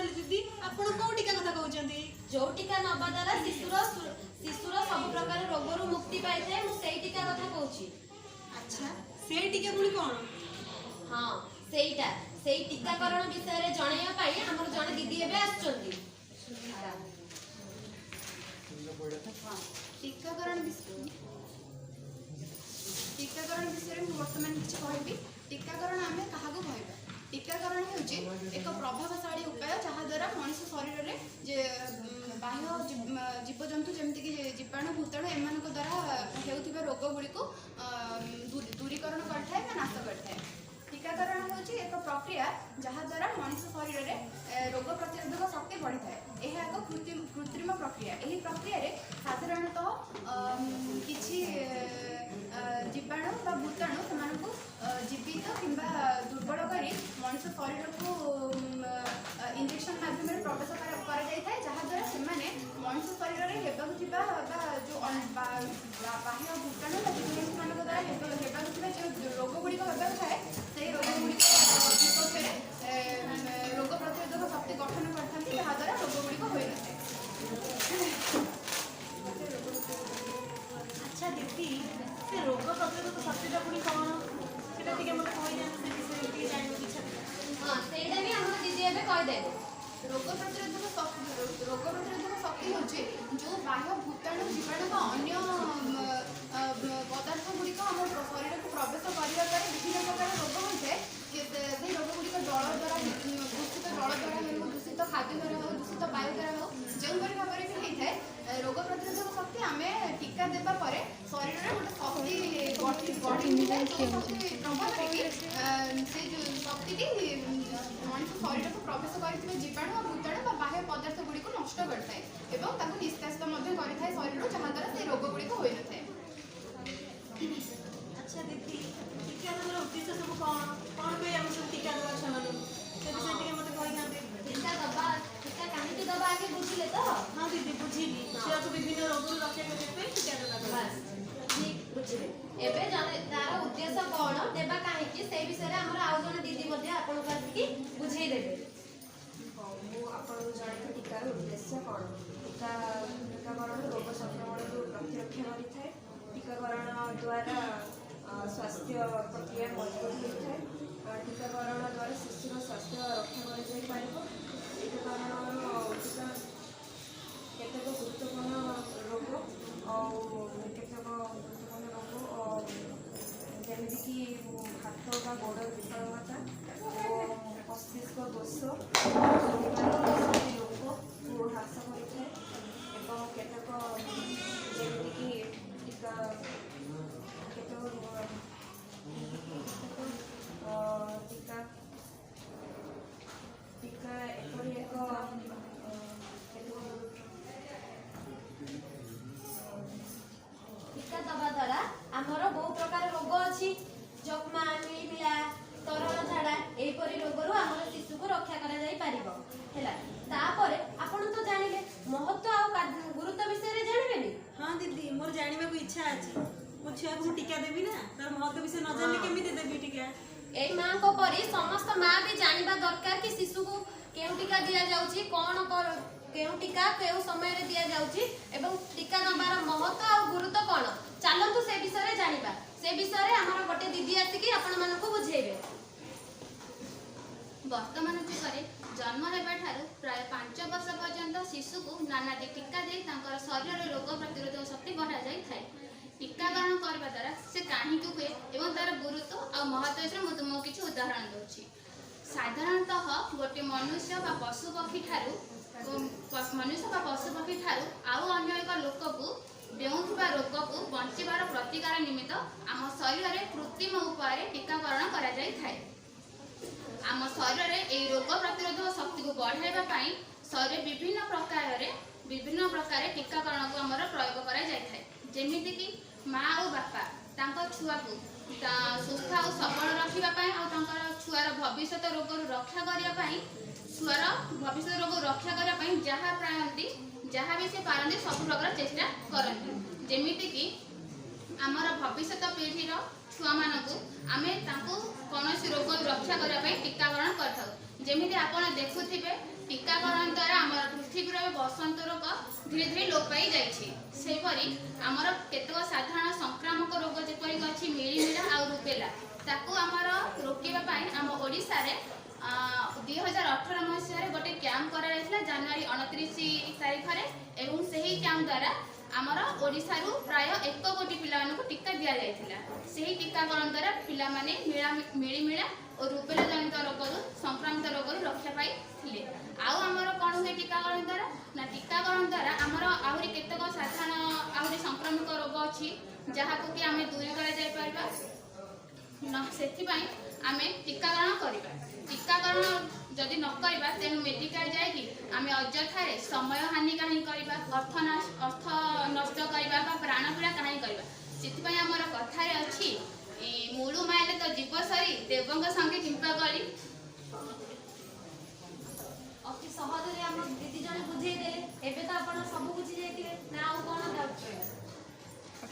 ताले दीदी आपण को टीका कथा कहउचंदी जो टीका नबा द्वारा शिशुर सब प्रकार रोगरू मुक्ति पाइथे मु सेई टीका कथा कहउची। अच्छा से टीका पुनी कोन हां सेई टीकाकरण विषय रे जणैया पाई हमर जण दीदी एबे आछंती। टीकाकरण विषय में वर्तमान किसी कहबी। टीकाकरण आम क्या कहवा टीकाकरण हूँ एक प्रभावशाली उपाय जहाँ द्वारा मनीष शरीर में बाह्य जीवजंतु जमीक जीवाणु भूताणु एम द्वारा होता रोग गुड़ी दूरीकरण करता नाश करता। टीकाकरण हूँ एक प्रक्रिया जहाँ द्वारा मनीष शरीर में रोग प्रतिरोधक शक्ति बढ़ी थाए। यह एक कृत्रिम प्रक्रिया। यही प्रक्रिया साधारणतः किसी जीवाणु भूताणु से जीवित कि दुर्बल कर मनीष शरीर को इंजेक्शन माध्यम प्रवेश कर जहाद्वारा से मनीष शरीर में जो बाह्य भूताणु जीवजंतु मान द्वारा जो रोग गुड़िक थाए से रोग गुड़िक विपक्ष रोग प्रतिरोधक शक्ति गठन करते जहाद्वारा रोग गुड़िक हो न। अच्छा दीदी से रोग प्रतिरोधक शक्तिटा पुनी कोन सेटा टिके मते कहि जान से विषय टिके जानिबो इच्छा हां सेटा भी हमर दीदी एबे कह देबो। रोग प्रतिरोधक शक्ति हूँ जो बाह्य भूताणु जीवाणु अन्य पदार्थ गुड़िक आम शरीर को प्रवेश करने विभिन्न प्रकार रोग होता है। से रोग गुड़िक जल द्वारा दूषित जल द्वारा हो दूषित खाद्य द्वारा हो दूषित वायु द्वारा हो जो भाव में भी होता है। रोग प्रतिरोधक शक्ति आम टीका देवा पर शरीर में गोटे शक्ति बढ़ी शक्ति प्रभाव से जो शक्ति मनीष शरीर को प्रवेश कर जीवाणु भूताणु बाह्य पदार्थ गुड़िक नष्ट करता है निष्कासित करता है शरीर जहाद्वारा से रोग गुड़िक हो न था। अच्छा दीदी टीका हमर उद्देश्य सब कोन पे हम सब टीका दवा छन से विषय टिके मते कहि जाते टीका काहे दबा आगे बुझिले तो। हां दीदी बुझिली छुआ को विभिन्न रोग रक्षा करते पे टीका दवा ठीक बुझिले एबे जाने तार उद्देश्य कोन देबा काहे कि से विषय रे हमर आउ जने दीदी मध्ये आपन काकी बुझाई देबे। मु आपन जणे टीकार उद्देश्य कोन टीकाकरण रोग संक्रमण को प्रतिरक्षा करिଥାଏ। टीकाकरण द्वारा स्वास्थ्य प्रक्रिया मजबूत होता है। टीकाकरण द्वारा शिशुर स्वास्थ्य रक्षा कर टीकाकरण केतक गुरुत्वपूर्ण रोग और केतक गुरुत्वपूर्ण रोग जमीक हाथ बा गोड़ विफलता और मस्तिष्क दोष रोग को ह्रास करता है। केतक जमीक टीका टीका एपरी एक टीका दबा द्वारा आमर बहु प्रकार रोग अच्छी जक्मा मिलिमिला तरल झाड़ा एपरी रोगरू आमर शिशु को रक्षा करा जाई परिबो हैला। तापरे आपण तो जानिले महत्व आ गुरुत्व विषय रे जानिबेनी। हां दीदी मोर जानिबा को इच्छा अछि मो छुआ को टीका देबी ना तार महत्व विषय न जानले केमिते देबी टीका। ए मां को परी समस्त मां भी जानिबा दरकार कि शिशु को केउ टीका दिया जाउची कोन कर केउ टीका केउ समय रे दिया जाउची एवं टीका नबार महत्व और गुरुत्व कोन चलंतु से विषय रे जानिबा। से विषय रे हमर गोटे दीदी आसी कि आपण मानन को बुझेबे। वर्तमान जुगरे जन्म हेबा ठारू प्राय 5 वर्ष पर्यंत शिशु को नाना टीका दे तांकर शरीर रोग प्रतिरोधक शक्ति बढ़ा जाय थाए। टीकाकरण करबा द्वारा से काहे को हुए एवं तार गुरुत्व और महत्व से मु तुमको किछि उदाहरण दोछि। साधारणतः गोटे मनुष्य बा पशु पक्षी ठारू आउ अन्य एक लोक को बेउथुबा रोग को बंचिबार प्रतिकार निमित्त आम शरीर में कृत्रिम उपाय टीकाकरण करा जाय थाए। आम शरीर में यह रोग प्रतिरोधक शक्ति को बढ़ाइबा पई शरीर विभिन्न प्रकार टीकाकरण को आमर प्रयोग करा जाय थाए। जेमिति कि माँ और बापा तांको छुआ को सुस्थ और सबल रखापी और छुआर भविष्य रोग रक्षा करने छुआर भविष्य रोग रक्षा करने जहाँ प्रायती जहाँ भी से पारती सब प्रकार चेष्टा करती। जेमिति कि आमर भविष्य पीढ़ीर छुआ मानू आम कौन रोग रक्षा करने टीकाकरण कर। जमी आप देखुवे टीकाकरण द्वारा आम पृथ्वी बसंत रोग धीरे धीरे लोप पाई जाइए। सेपरी आमर केतक साधारण संक्रामक रोग जेपरिक अच्छी मिलीमिला आ रुबेला ताकू आमर रोकवा आम ओडिशा रे 2018 मसीह गोटे कैंप कर जनवरी 29 तारीख में एवं सही कैंप द्वारा आमर ओडिशा रु प्राय 1 कोटी पिला टीका दि जाइथिला। सही टीकाकरण द्वारा पिला माने मिलीमिला और रुबेला जनित रोग संक्रामित रोग रक्षा पाई थिले। आउ आमर कौन हुए टीकाकरण द्वारा ना टीकाकरण द्वारा आमर आहरी केतक साधारण आहरी संक्रामित रोग अच्छी जहाँ को कि आम दूरी कर आमे टीकाकरण करवा। टीकाकरण जदि न करवा तेणु मेडिकल जाकि आम अଯଥା समय हानि कहीं करवा अर्थ नष्ट करवा प्राण पीड़ा कहीं करवा। से आमर कथार अच्छी मुळु माइले तो जीव सरी देवंग संगे किंपा करी अति सहजरे हम दीदी जने बुझे देले। एबे तो आपण सब बुझी जाइतिबे ना आउ कोन डाउट छै।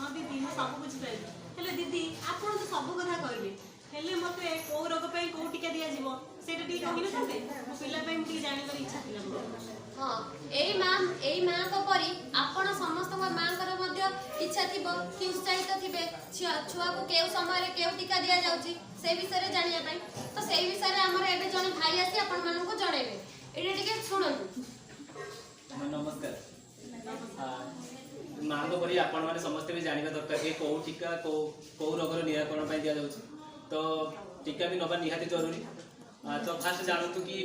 हाँ दीदी मैं सब बुझिपारि हेले दीदी आपण तो सब कथा कहले हेले मते को रोग पे को टीका दिया जीवो सेटा टी कहिनो थाबे मो पिला पे मुटी जानि कर इच्छा थिला मोर। हाँ एई मां को परी आपण समस्त मां कर मध्य इच्छा थिबो कि उत्साहित थिबे छुआ को केउ समय रे केउ टीका दिया जाउची से विषय रे जानिया पई। तो सेई विषय रे हमर एबे जने भाई आसी आपण मानन को जणेबे एटा टिके सुनंतु। नमस्कार। माँ को परी आपण मैंने समस्ते भी जानवा दरकार कि कौ टीका कौ रोगर निराकरण पर दि जाऊँ तो टीका भी नवा निहाती जरूरी। तो फास्ट जानतु कि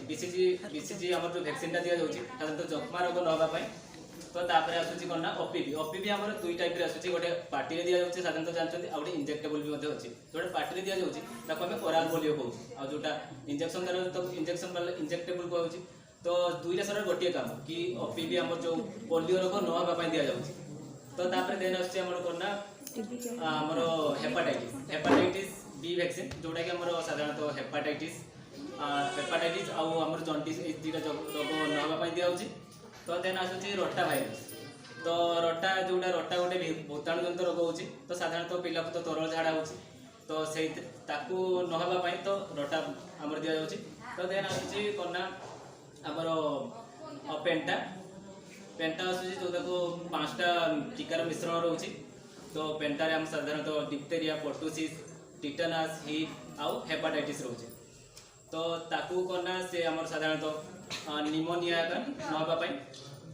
बीसीजी आम जो भैक्सीन दि जाऊँगी साधारणतः जक्मा रोग नापी तो तापर आसूँ कौन ना ओपीवी आम दुई टाइप आसूँ गोटे पार्टी दि जाऊँगी साधारणतः जानते आउ गोटे इंजेक्टेबल भी अच्छी जोटा पार्टी दि जाऊँगी आम ओराल पोलियो कहूँ आ जोटा इंजेक्शन द्वारा इंजेक्शन वाला इंजेक्टेबल कहूँ। तो दुईटा सर गोटे काम कि ओपीवी आम जो पोलियो रोग नापी दि जाऊँगी। तो तापर देन आमर कौन ना आमर हेपाटाइटिस बी वैक्सीन जोटा कि आमर साधारणतः हेपाटाइटिस आमर जंडिस ए दुईटा रोग नापी दि जाऊँगी। तो देन आसूँ रोटा भाइरस। तो रोटा जोटा रोटा गोटे भूताणु जनित रोग होची तो साधारणतः पिला को तो तरल झाड़ा होची तो से ताकू नहबाई तो रोटा आमर दि जाऊँगी। तो देन आसूँ कौन ना आमर पेंटा आसूँ जोटा को 5टा टीकार मिश्रण रोचे। तो पेंटारे आम साधारणतः डिप्थेरिया पर्टुसिस टिटानस हिप आउ हेपाटाइटिस रोचे। तो ताकू कौन से आमर साधारणतः निमोनिया नापी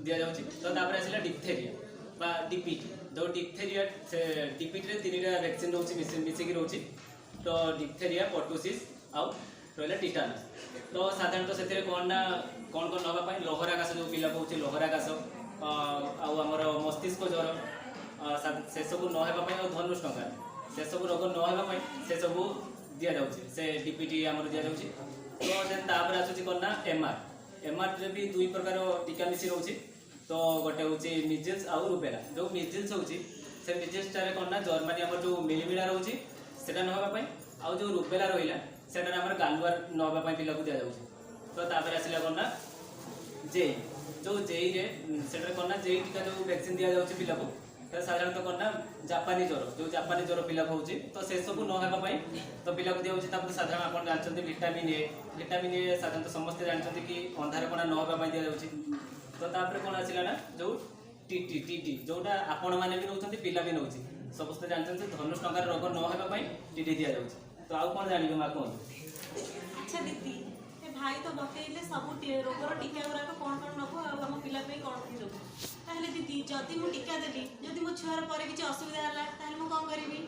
दि जाऊँगी। तो तापर आसला डिप्थेरिया डीपीटी जो डिप्थेरिया से डीपीटी रे 3टा वैक्सीन रोचे मिसिकी रोचे। तो डिप्थेरिया पर्टुसिस आउ रहा टिटानस। तो साधारणतः से कौन ना कौन कौन नापी लहराकाश जो पिला कहूँ लहराकाश आमर मस्तिष्क ज्वर से सब नापी और धनुष टंका से सब रोग नापी से सब दि जाऊँगी से डीपीटी आमर दि जाऊँगी। तो देन तापर आसूँ कौन ना एमआर रे भी 2 प्रकार टीका मिसी रोचे। तो गोटे हूँ मिजिल्स आउ रुबेला जो मिजिल्स होची से मिजिल्सटारे कौन ना जर्मनी आमर जो मिलीमिला रोचे सेटा नापी आउ जो रुबेला रहा से गालुआर नापी पिला को दि जाऊँगी। तो तापर आसला कौन ना जेई जो जेई रे सेटा कौन ना जेई टीका जो वैक्सीन दि जाऊँगी पिला को साधारणतः कौन ना जापानी ज्वर जो जापानी ज्वर पिला को तो से सब नापी तो पिला को दिया साधारण आप जानते विटामिन ए साधारणतः समस्ते जानते कि अंधार कणा नापी दि जाऊँगी। तो तापर कौन आसला ना जो टीटी जोटा आपण मैंने भी नौकरी पिला भी नौ समस्ते जानते धनुष टंकार रोग नापी टीटी दि जाऊँगी। तो आउ कौन जानवे माँ कहूँ। अच्छा दीदी भाई तो बतैले सब रोगर टीका गुराक कौन कौन नब आम पिला कौन कौन रोग ताहले दीदी जदि मु टीका देली जदि मो छुआर पर किसी असुविधा है ताहले मु कौन करिवी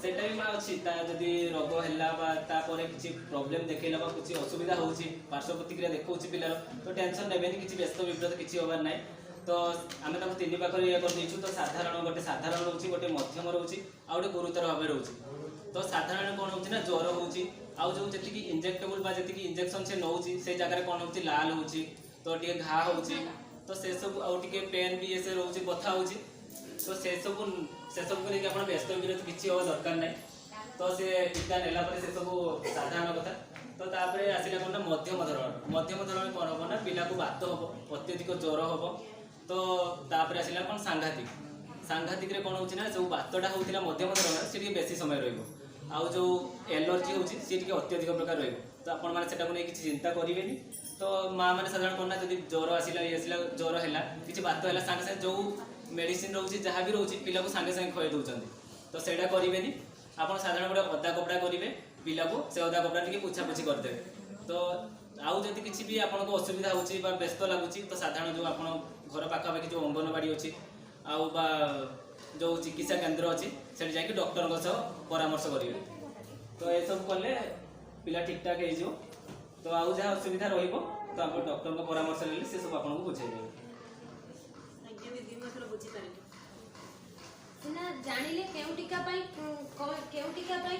सेटा भी माँ अच्छी जदि रोग है किसी प्रोब्लेम देखा किसी असुविधा हो पार्श्व प्रतिक्रिया देखा पिलार तो टेंशन ने किसी व्यस्त विब्रत किसी हबार ना। तो आम 3 पाखर ये कर तो साधारण गोटे साधारण रोचे गोटे मध्यम रोचे आ गोटे गुरुतर भाव रोचे। तो साधारण कौन हो ना ज्वर हो जो जी इंजेक्टेबल जी इंजेक्शन से नौ से जगह कौन हो लाल हो तो टे घा हो तो से सब आउ टे पेन भी ऐसे रोचे बथा हो तो से सब को लेकिन आप व्यस्त विरत किसी हवा दरकार ना। तो से टीका नेला से सब साधारण कथा। तो तापर आसला कौन ना मध्यम धरण कौन हम ना पिला को बात हम अत्यधिक ज्वर हम। तो तापर आसला कौन सांघातिक कौन हो जो बातटा होता मध्यम धरण से बेसी समय रहा आउ जो एलर्जी होती अत्यधिक प्रकार रही। तो आपण मैंने नहीं किसी चिंता करेंगे। तो माँ मैंने साधारण करना जब ज्वर आसला ये आसला ज्वर है किसी बात है सागे सागे जो मेडिसिन रोचे जहाँ भी रोचे पिला को सागे सागे खुआई दौरान तो सेटा करेंगे आप साधारण गोटे अदा कपड़ा करेंगे पिला को से अदा कपड़ा टी पोछापोछि करदे तो आउ जदि किसी भी आपको असुविधा होची बा व्यस्त लगुच तो साधारण जो आप घर पाखापाखि जो अंगनवाड़ी अच्छी आउ बा जो चिकित्सा केन्द्र अच्छी से जाकि डॉक्टर सह परामर्श करेंगे तो ये सब कले पिला ठीक ठाक हो तो आउ जहाँ असुविधा रहिबो तो आप डॉक्टर को परामर्श ले से सब आपको बुझेइबे। ଆଜ୍ଞା ଦିଦି ମୁଁ ଏଥର ବୁଝିପାରିଲି। ସିନା ଜାଣିଲେ କେଉଁ ଟିକା ପାଇଁ କେଉଁ ଟିକା ପାଇଁ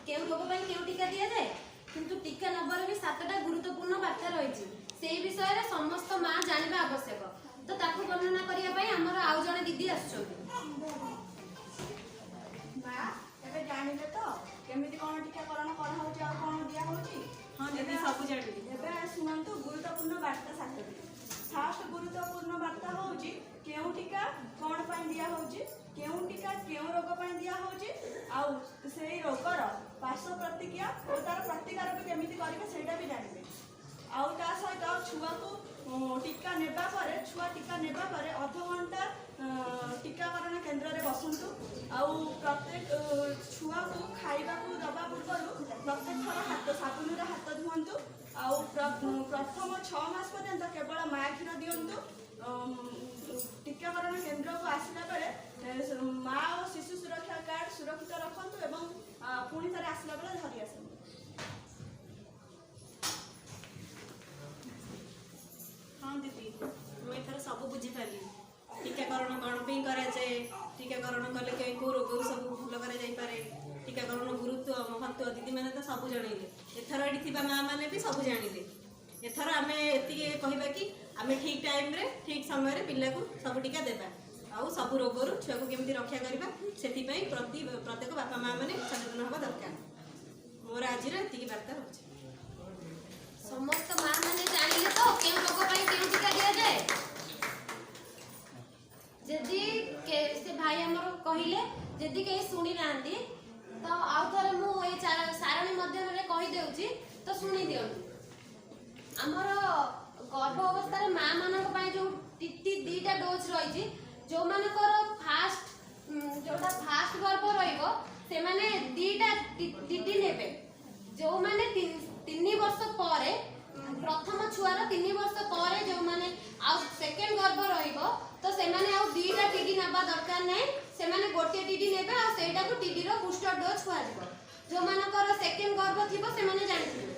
କେଉଁ ରୋଗ ପାଇଁ କେଉଁ ଟିକା ଦିଆଯାଏ କିନ୍ତୁ ଟିକା ନେବାର ବି 7ଟା ଗୁରୁତ୍ୱପୂର୍ଣ୍ଣ ବାର୍ତ୍ତା ରହିଛି ସେଇ ବିଷୟରେ ସମସ୍ତ ମା ଜାଣିବା ଆବଶ୍ୟକ ତ ତାକୁ ବର୍ଣ୍ଣନା କରିବା ପାଇଁ ଆମର ଆଉ ଜଣେ ଦିଦି ଆସୁଛନ୍ତି। ମା ଏବେ ଜାଣିଲେ ତ କେମିତି କ'ଣ ଟିକାକରଣ କରାହଉଛି ଆଉ କ'ଣ ଦିଆହଉଛି? ହଁ ଦିଦି ସବୁ ଜାଣିଲି। ଏବେ ଶୁଣନ୍ତୁ ଗୁରୁତ୍ୱପୂର୍ଣ୍ଣ ବାର୍ତ୍ତା 7ଟି। ଫାଷ୍ଟ ଗୁରୁତ୍ୱପୂର୍ଣ୍ଣ ବାର୍ତ୍ତା ହେଉଛି କେଉଁ ଟିକା କ'ଣ ପାଇଁ ଦିଆହଉଛି, କେଉଁ ଟିକା କେଉଁ ରୋଗ ପାଇଁ ଦିଆହଉଛି ଆଉ ସେଇ ରୋଗର ପାର୍ଶ୍ୱ ପ୍ରତିକ୍ରିୟା ଓ ତାର ପ୍ରତିକାର ବି କେମିତି କରିବେ ସେଇଟା ବି ଜାଣିବେ। ଆଉ ତା ସହିତ ଛୁଆକୁ ଟିକା ନେବା ପରେ ଅଧଘଣ୍ଟା ଟିକାକରଣ କେନ୍ଦ୍ରରେ ବସନ୍ତୁ ଆଉ ପ୍ରତ୍ୟେକ ଛୁଆକୁ ଖାଇବାକୁ ଦେବା ପୂର୍ବରୁ ପ୍ରତ୍ୟେକ ଥର ହାତ ସାବୁନରେ ହାତ ଧୁଅନ୍ତୁ ଆଉ ପ୍ରଥମ 6 ମାସ ପର୍ଯ୍ୟନ୍ତ କେବଳ ମା କ୍ଷୀର ଦିଅନ୍ତୁ। ଟିକାକରଣ କେନ୍ଦ୍ରକୁ ଆସିଲା ବେଳେ ମା ଓ ଶିଶୁ ସୁରକ୍ଷା କାର୍ଡ ସୁରକ୍ଷିତ ରଖନ୍ତୁ ଏବଂ ପୁଣି ଥରେ ଆସିଲା ବେଳେ ଧରି ଆସନ୍ତୁ। हाँ दीदी ମୁଁ ଏଥର ସବୁ ବୁଝିପାରିଲି। ଟିକାକରଣ କ'ଣ ପାଇଁ କରାଯାଏ, ଟିକାକରଣ କଲେ କେଉଁ ରୋଗରୁ ସବୁ ଭଲ କରାଯାଇପାରେ, ଟିକାକରଣ ଗୁରୁତ୍ୱ ମହତ୍ୱ ଦିଦିମାନେ ତ ସବୁ ଜଣେଇଲେ। ଏଥର ଏଠି ଥିବା ମା ମାନେ ବି ସବୁ ଜାଣିଲେ। ଏଥର ଆମେ ଏତିକି କହିବା କି ଆମେ ଠିକ୍ ଟାଇମ୍ରେ ଠିକ୍ ସମୟରେ ପିଲାକୁ ସବୁ ଟିକା ଦେବା ଆଉ ସବୁ ରୋଗରୁ ଛୁଆକୁ କେମିତି ରକ୍ଷା କରିବା ସେଥିପାଇଁ ପ୍ରତ୍ୟେକ ବାପା ମା ମାନେ ସଚେତନ ହେବା ଦରକାର। ମୋର ଆଜିର ଏତିକି ବାର୍ତ୍ତା ରହୁଛି। ସମସ୍ତ ମା ମାନେ ଜାଣିଲେ ତ କେଉଁ ରୋଗ ପାଇଁ କେଉଁ ଟିକା ଦିଆଯାଏ। ଯଦି ସେ ଭାଇ ଆମର କହିଲେ ଯଦି କେହି ଶୁଣି ନାହାନ୍ତି ତ ଆଉ ଥରେ ମୁଁ ଏ ସାରଣୀ ମାଧ୍ୟମରେ କହିଦେଉଛି ତ ଶୁଣି ଦିଅନ୍ତୁ। ଆମର ଗର୍ଭ ଅବସ୍ଥାରେ ମା ମାନଙ୍କ ପାଇଁ ଯୋଉ ଟିଟି 2ଟା ଡୋଜ୍ ରହିଛି ଯୋଉମାନଙ୍କର ଯୋଉଟା ଫାଷ୍ଟ ଗର୍ଭ ରହିବ ସେମାନେ 2ଟା ଟିଟି ନେବେ। ଯୋଉମାନେ 3 ବର୍ଷ ପରେ ପ୍ରଥମ ଛୁଆର 3 ବର୍ଷ ପରେ ଯୋଉମାନେ ଆଉ ସେକେଣ୍ଡ ଗର୍ଭ ରହିବ ତ ସେମାନେ ଆଉ 2ଟା ଟିଟି ନେବା ଦରକାର ନାହିଁ, ସେମାନେ ଗୋଟିଏ ଟିଟି ନେବେ ଆଉ ସେଇଟାକୁ ଟିଟିର ବୁଷ୍ଟର ଡୋଜ୍ କୁହାଯିବ। ଯୋଉମାନଙ୍କର ସେକେଣ୍ଡ ଗର୍ଭ ଥିବ ସେମାନେ ଜାଣିଥିବେ।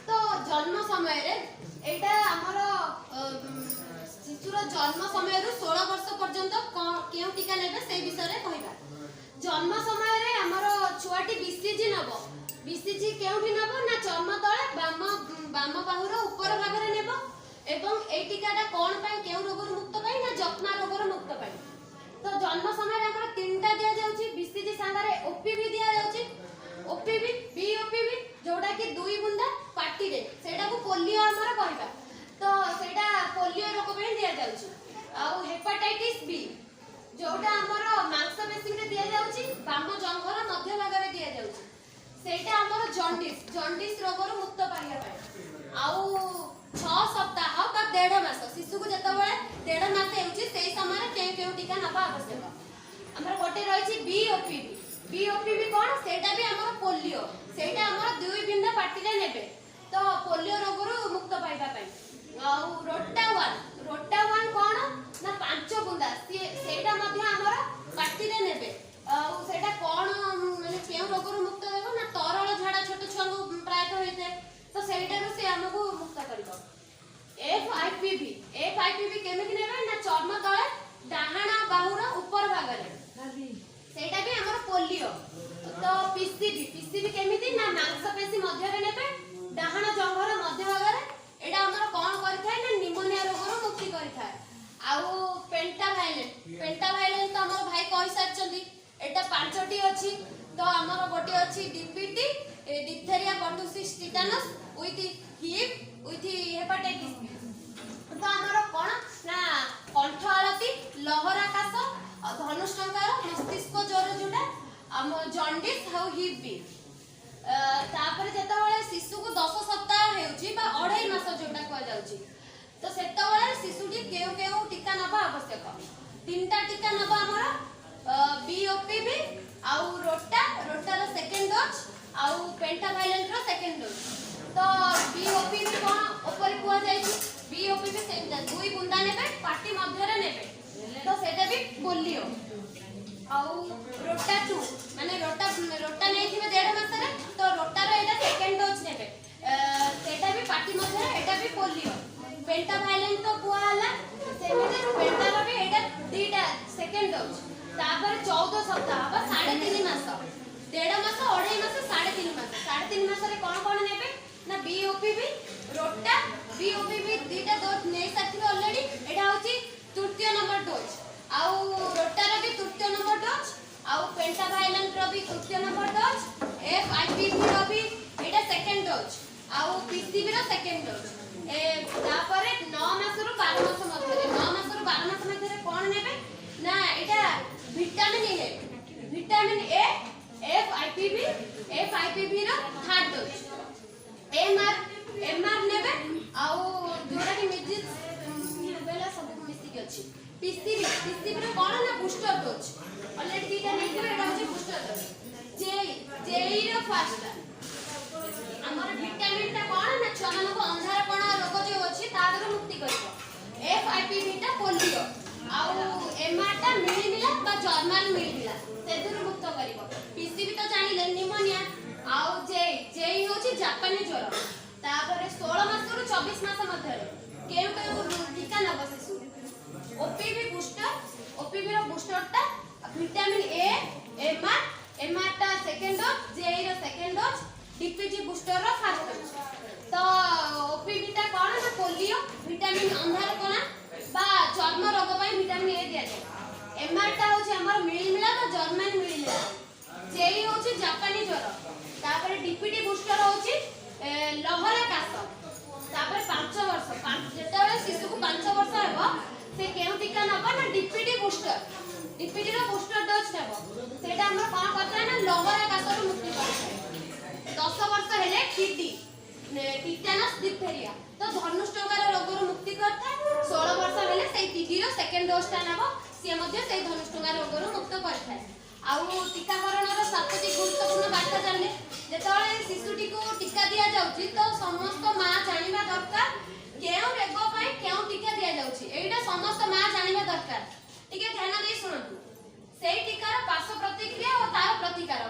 ତ ଜନ୍ମ ସମୟରେ ଏଇଟା ଆମର ଶିଶୁର ଜନ୍ମ ସମୟରୁ 16 ବର୍ଷ ପର୍ଯ୍ୟନ୍ତ କେଉଁ ଟିକା ନେବେ ସେଇ ବିଷୟରେ କହିବା। ଜନ୍ମ ସମୟରେ ଆମର ଛୁଆଟି BCG ନେବ। BCG କେଉଁଠି ନେବ ନା ଚର୍ମ ତଳେ ବାମ ବାହୁର ଉପର ଭାଗରେ ନେବ ଏବଂ এই ଟିକାଟା କ'ଣ ପାଇଁ କେଉଁ ରୋଗରୁ ମୁକ୍ତ ପାଇଁ ନା ଯକ୍ଷ୍ମା ରୋଗରୁ ମୁକ୍ତ ପାଇଁ। ତ ଜନ୍ମ ସମୟରେ ଆମର 3ଟା ଦିଆଯାଉଛି। BCG ସାଙ୍ଗରେ OPV ଦିଆଯାଉଛି। OPV BOPV ଯୋଉଟା କି 2 ବୁନ୍ଦା ପାଟିରେ ସେଇଟାକୁ ପୋଲିଓ ଆମର କହିବା ତ ସେଇଟା ପୋଲିଓ ରୋଗ ପାଇଁ ଦିଆଯାଉଛି। ଆଉ ହେପାଟାଇଟିସ୍ B ଯୋଉଟା ଆମର ମାଂସପେଶୀରେ ଦିଆଯାଉଛି ବାମ ଜଙ୍ଘର ମଧ୍ୟ ଭାଗରେ ଦିଆଯାଉଛି ସେଇଟା ଆମର ଜଣ୍ଡିସ୍ ରୋଗରୁ ମୁକ୍ତ ପାଇବା ପାଇଁ। ଆଉ 6 ସପ୍ତାହ ବା 1.5 ମାସ ଶିଶୁକୁ ଯେତେବେଳେ 1.5 ମାସ ହେଉଛି ସେଇ ସମୟରେ କେଉଁ ଟିକା ନେବା ଆବଶ୍ୟକ। ଆମର ଗୋଟେ ରହିଛି BOPV କ'ଣ ସେଇଟା ବି ଆମର ପୋଲିଓ ସେଇଟା ଆମର 2 ବିନ୍ଦା ପାଟିରେ ନେବେ ତ ପୋଲିଓ ରୋଗରୁ ମୁକ୍ତ ପାଇବା ପାଇଁ। ଆଉ ରୋଟା 1 କ'ଣ ନା 5 ବୁନ୍ଦା ସେଇଟା ମଧ୍ୟ ଆମର ପାଟିରେ ନେବେ ଆଉ ସେଇଟା କ'ଣ ମାନେ କେଉଁ ରୋଗରୁ ମୁକ୍ତ ହେବ ନା ତରଳ ଝାଡ଼ା ଛୋଟ ଛୁଆଙ୍କୁ ପ୍ରାୟତଃ ହୋଇଥାଏ ତ ସେଇଟାରୁ ସେ ଆମକୁ ମୁକ୍ତ କରିବ। FIPV କେମିତି ନେବେ ନା ଚର୍ମ ତଳେ ଡାହାଣ ବାହୁର ଉପର ଭାଗରେ ସେଇଟା ବି ଆମର ପୋଲିଓ। ତ PCV କେମିତି ନା ମାଂସପେଶୀ ମଧ୍ୟରେ ନେବେ ଡାହାଣ ଜଙ୍ଘର ମଧ୍ୟ ଭାଗରେ ଏଇଟା ଆମର କ'ଣ କରିଥାଏ ନା ନିମୋନିଆ ରୋଗରୁ ମୁକ୍ତି କରିଥାଏ। ଆଉ ପେଣ୍ଟାଭାଇଲେଟ୍ ତ ଆମର ଭାଇ କହିସାରିଛନ୍ତି ଏଇଟା 5ଟି ଅଛି। ତ ଆମର ଗୋଟେ ଅଛି DPT diphtheria pertussis tetanus with HIV with hepatitis B। ତ ଆମର କ'ଣ ନା କଣ୍ଠ ଆଳତି ଲହରା କାଶ ଧନୁଷ୍ଟଙ୍କାର ମସ୍ତିଷ୍କ ଜ୍ୱର ଯୋଉଟା ଆମ ଜଣ୍ଡିସ୍ ଆଉ HIV B। तापर जेतेबेले शिशु को 10 सप्ताह हेउची बा 2.5 मास जोटा कुआ जाउची तो सेतेबेले शिशुटी केउ केउ टीका नबा आवश्यक 3टा टीका नबा हमर बीओपीवी आउ रोटार सेकंड डोज आउ पेंटावायलेंट रो सेकंड डोज तो बीओपीवी कोन ऊपर कुआ जाईची बीओपीवी से 2 बुंदा नेबे पार्टी मध्य रे नेबे तो सेटा भी पोलियो आउ रोटा 2 माने रोटा नहीं थिबे 1.5 मास रे तो रोटार एटा सेकंड डोज नेबे सेटा भी पार्टी मध्य रे एटा भी पोलियो पेंटावायलेंट तो कुआ हला सेमे पेंटार भी एटा 2टा सेकंड डोज तापर 14 सप्ताह बा 3.5 मास 1.5 मास 2.5 मास 3.5 मास 3.5 मास रे कोन नेबे ना बीओपीवी रोटा बीओपीवी 2टा डोज नै साथी ऑलरेडी एटा होची तृतीय नंबर डोज आउ रोटार भी तृतीय नंबर डोज आउ पेंटावायलेंट रो भी तृतीय नंबर डोज एफआईपीवी रो भी एटा सेकंड डोज आउ पीसीवी रो सेकंड डोज ए तापरे 9 मास रु 12 मास मध्ये 9 मास रु 12 मास मध्ये कोन नेबे ना एटा vitamin A vitamin A FIPV रो थर्ड डोज एमआर नेबे आउ जोरा कि मिजिस बेला सब मिसी के अछि पीसीवी रो कोन ना बूस्टर डोज ऑलरेडी 2टा नै के एटा होची booster dose JE row first हमर विटामिन ता कोन ना छुआ मन को अंधार कोन रोग जे अछि तादर मुक्ति करबो एफआईपीवी ता पोलियो आउ एमआर ता मिलिमिला बा जर्मन मिलिमिला सेदुर मुक्त करबो पीसीवी तो जानिले निमोनिया आउ जेई होची जापानी ज्वर तापरे 16 मास रु 24 मास मध्ये केउ टीका नब शिशु ओपीवी रो बूस्टर ता विटामिन ए एमआर ता सेकंड डोज जेई रो सेकंड डोज डीपीजी बूस्टर रो फर्स्ट डोज तो ओपीवी ता कोन ना पोलियो विटामिन अंधार कोना बा चर्म रोग पई विटामिन ए दिया जाय एमआर ता होची हमर मिलिमिला बा जर्मन मिलिमिला जेई होची जापानी ज्वर तापर डीपीटी बूस्टर होची लहरा काश तापर 5 वर्ष जेतेबेले शिशु को 5 वर्ष हेबो से केउ टीका नबा ना डीपीटी रो बूस्टर डोज नेबो सेटा हमर कोन करता ना लहरा काश रो मुक्ति करता 10 वर्ष हेले टीटी टिटानस डिप्थेरिया तो धनुष्टंगार रोग रो मुक्ति करता 16 वर्ष हेले से टीटी रो सेकंड डोज ता नेबो से मध्ये से धनुष्टंगार रोग रो मुक्त करता आउ टीकाकरण रो 7टी गुरुत्वपूर्ण बार्ता जानले जेतबेले शिशुटी को टीका दिया जाउची तो समस्त मां जानिबा दरकार केउ रोग पई केउ टीका दिया जाउची एटा समस्त मां जानिबा दरकार टिके ध्यान दे सुनतु सेई टीकार पार्श्व प्रतिक्रिया और तार प्रतिकार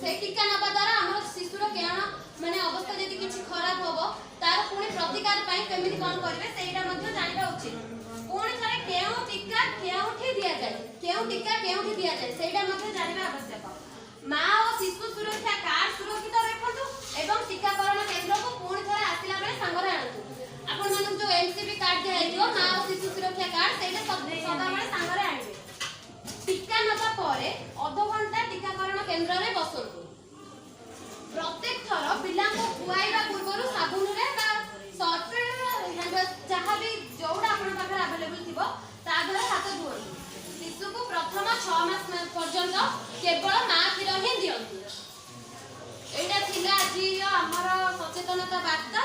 सेई टीका नबा द्वारा हमर शिशुर केना माने अवस्था जदि किछि खराब होबो तार पुनी प्रतिकार पई केमिति कोन करबे सेईटा मध्ये जानिबा उचित पुनी थरे केउ टीका केउठी दिया जाय सेईटा मध्ये जानिबा आवश्यक मां और शिशु सुरक्षा कार्ड सुरक्षित रखतु एवं टीकाकरण केंद्र को पुनी थरे आसिला बेले संगरे आनतु आपण मानु जो एमसीबी कार्ड दिया दियो मां और शिशु सुरक्षा कार्ड सेईटा सदा बेले संगरे आनिबे टीका नबा परे आधा घंटा टीकाकरण केंद्र रे बसंतु प्रत्येक थर पिला को खुआइबा पूर्वरु साबुन रे बा सर्फ हैंड जहां भी जोडा आपण पाखर अवेलेबल थिबो ता द्वारा हाथ धुअन्तु शिशु को प्रथम 6 मास पर्यंत केवल मां क्षीर ही दियंतु एटा थिला आज हमर सचेतनता बार्ता